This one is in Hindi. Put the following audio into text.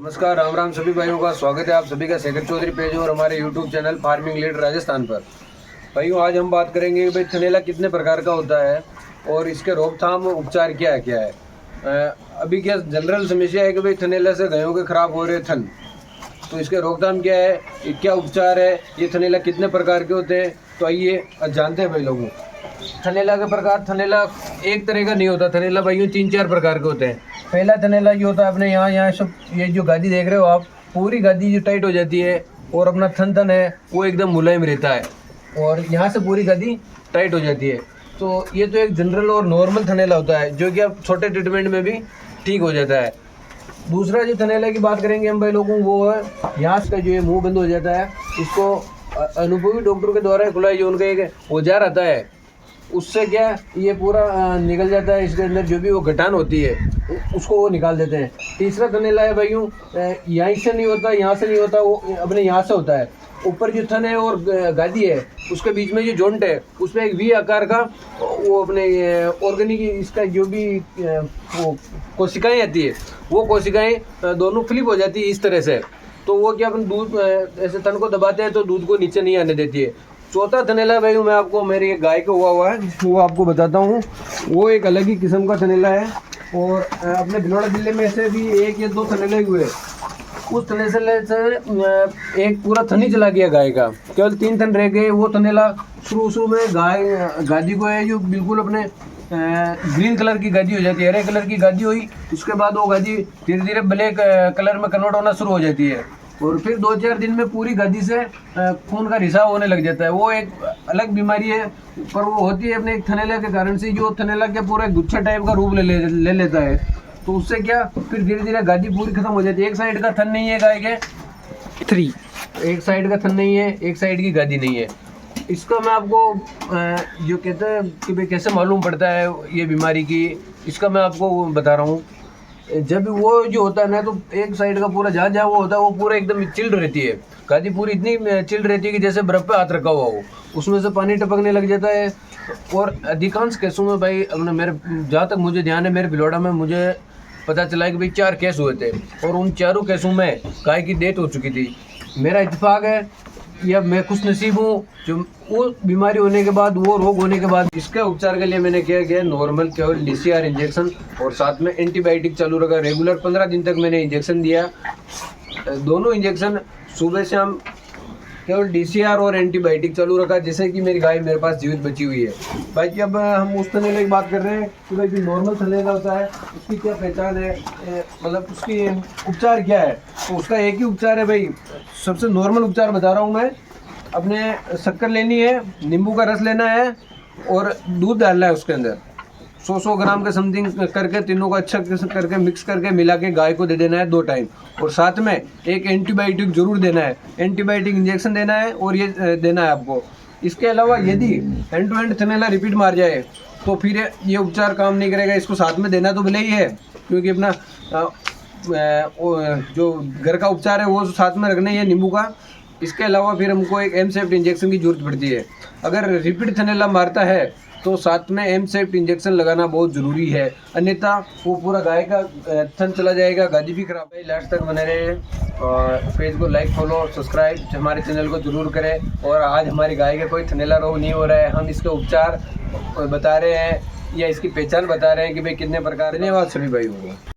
नमस्कार, राम राम सभी भाइयों का स्वागत है आप सभी का शेखर चौधरी पेज और हमारे YouTube channel farming lead Rajasthan पर। भाइयों, आज हम बात करेंगे कि भाई थनैला कितने प्रकार का होता है और इसके रोकथाम उपचार क्या है। अभी क्या जनरल समस्या है कि भाई थनैला से गायों के खराब हो रहे थन, तो इसके रोकथाम क्या है, ये क्या उपचार है, ये थनैला कितने प्रकार के होते हैं, तो आइए जानते हैं भाई लोगों। थनैला के प्रकार, थनैला एक तरह का नहीं होता, थनैला भाइयों 3-4 प्रकार के होते हैं। पहला थनैला ये होता है अपने यहाँ सब, ये जो गादी देख रहे हो आप, पूरी गादी जो टाइट हो जाती है और अपना थन है वो एकदम मुलायम रहता है और यहाँ से पूरी गादी टाइट हो जाती है। तो ये तो एक जनरल और नॉर्मल थनैला होता है जो कि अब छोटे ट्रीटमेंट में भी ठीक हो जाता है। दूसरा जो थनैला की बात करेंगे हम भाई लोगों, वो है यहाँ का जो ये मुंह बंद हो जाता है, इसको अनुभवी डॉक्टर के द्वारा खुलाई जो उनका एक औजार आता है उससे क्या ये पूरा निकल जाता है। इसके अंदर जो भी वो गठान होती है उसको वो निकाल देते हैं। तीसरा थनैला है भाइयों, यहाँ से नहीं होता, यहाँ से नहीं होता, वो अपने यहाँ से होता है। ऊपर जो थन है और गादी है उसके बीच में जो जॉइंट है उसमें एक वी आकार का वो अपने ऑर्गेनिक इसका जो भी वो कोशिकाएं आती है, वो कोशिकाएं दोनों फ्लिप हो जाती है इस तरह से। तो वो क्या अपन दूध ऐसे तन को दबाते हैं तो दूध को नीचे नहीं आने देती है। चौथा थनैला भाई मैं आपको मेरी एक गाय को हुआ है वो आपको बताता हूँ। वो एक अलग ही किस्म का थनैला है और अपने भिलवाड़ा जिले में से भी 1 या 2 थनैले हुए। उस थनैले से एक पूरा थनी चला गया गाय का, केवल 3 थन रह गए। वो थनैला शुरू में गाय गादी को है जो बिल्कुल अपने ग्रीन कलर की गादी हो जाती है, हरे कलर की गादी हुई। उसके बाद वो गादी धीरे धीरे ब्लैक कलर में कन्वर्ट होना शुरू हो जाती है और फिर 2-4 दिन में पूरी गादी से खून का रिसाव होने लग जाता है। वो एक अलग बीमारी है पर वो होती है अपने एक थनैला के कारण से। जो थनैला क्या पूरा गुच्छा टाइप का रूप ले लेता है, तो उससे क्या फिर धीरे धीरे गादी पूरी खत्म हो जाती है। एक साइड का थन नहीं है गाय के 3, एक साइड का थन नहीं है, एक साइड की गादी नहीं है। इसका मैं आपको जो कहते हैं कि भाई कैसे मालूम पड़ता है ये बीमारी की, इसका मैं आपको बता रहा हूँ। जब वो जो होता है ना, तो एक साइड का पूरा जहाँ वो होता है वो पूरा एकदम चिल्ड रहती है, गादी पूरी इतनी चिल्ड रहती है कि जैसे बर्फ पे हाथ रखा हुआ हो, उसमें से पानी टपकने लग जाता है। और अधिकांश केसों में भाई अपने मेरे जहाँ तक मुझे ध्यान है, मेरे भिलवाड़ा में मुझे पता चला कि भाई 4 केस हुए थे और उन 4 केसों में गाय की डेथ हो चुकी थी। मेरा इत्तेफाक है या मैं खुश नसीब हूँ जो वो बीमारी होने के बाद, वो रोग होने के बाद इसके उपचार के लिए मैंने क्या किया, नॉर्मल केवल DCR इंजेक्शन और साथ में एंटीबायोटिक चालू रखा। रेगुलर 15 दिन तक मैंने इंजेक्शन दिया। दोनों इंजेक्शन सुबह शाम केवल DCR और एंटीबायोटिक चालू रखा, जिससे कि मेरी गाय मेरे पास जीवित बची हुई है। बाकी अब हम उस थनैले की बात कर रहे हैं कि भाई जो नॉर्मल थनैला होता है उसकी क्या पहचान है, मतलब उसकी उपचार क्या है। तो उसका एक ही उपचार है भाई, सबसे नॉर्मल उपचार बता रहा हूँ मैं। अपने शक्कर लेनी है, नींबू का रस लेना है और दूध डालना है उसके अंदर 100 ग्राम के समथिंग करके, तीनों को अच्छा करके मिक्स करके मिला के गाय को दे देना है 2 टाइम। और साथ में एक एंटीबायोटिक जरूर देना है, एंटीबायोटिक इंजेक्शन देना है और ये देना है आपको। इसके अलावा यदि एंड टू एंड थनैला रिपीट मार जाए तो फिर ये उपचार काम नहीं करेगा। इसको साथ में देना तो भले ही है, क्योंकि अपना जो घर का उपचार है वो साथ में रखना ही है नींबू का। इसके अलावा फिर हमको एक एम-सेफ्ट इंजेक्शन की जरूरत पड़ती है। अगर रिपीट थनैला मारता है तो साथ में एम-सेफ्ट इंजेक्शन लगाना बहुत ज़रूरी है, अन्यथा वो पूरा गाय का थन चला जाएगा, गादी भी खराब है। लास्ट तक बने रहे और पेज को लाइक, फॉलो और सब्सक्राइब हमारे चैनल को जरूर करें। और आज हमारी गाय का कोई थनैला रोग नहीं हो रहा है, हम इसका उपचार बता रहे हैं या इसकी पहचान बता रहे हैं कि भाई कितने प्रकार। धन्यवाद सभी भाइयों को।